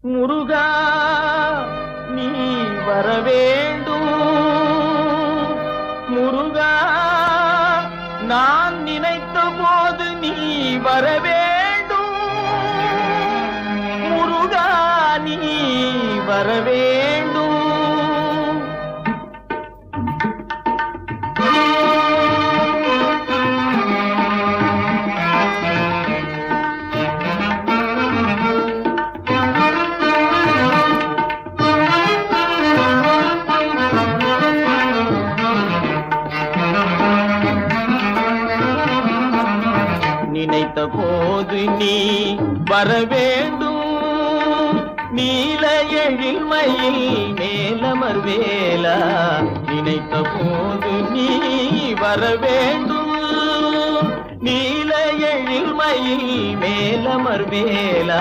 முருகா நீ வரவேண்டும். முருகா நான் நினைத்த போது நீ வரவேண்டும். முருகா நீ வரவேண்டும். நினைத்த போது நீ வரவேண்டும். நீல எழில்மயில் மேலமர்வேலா நினைத்த போது நீ வரவேண்டும். நீல எழில்மயில் மேலமர்வேலா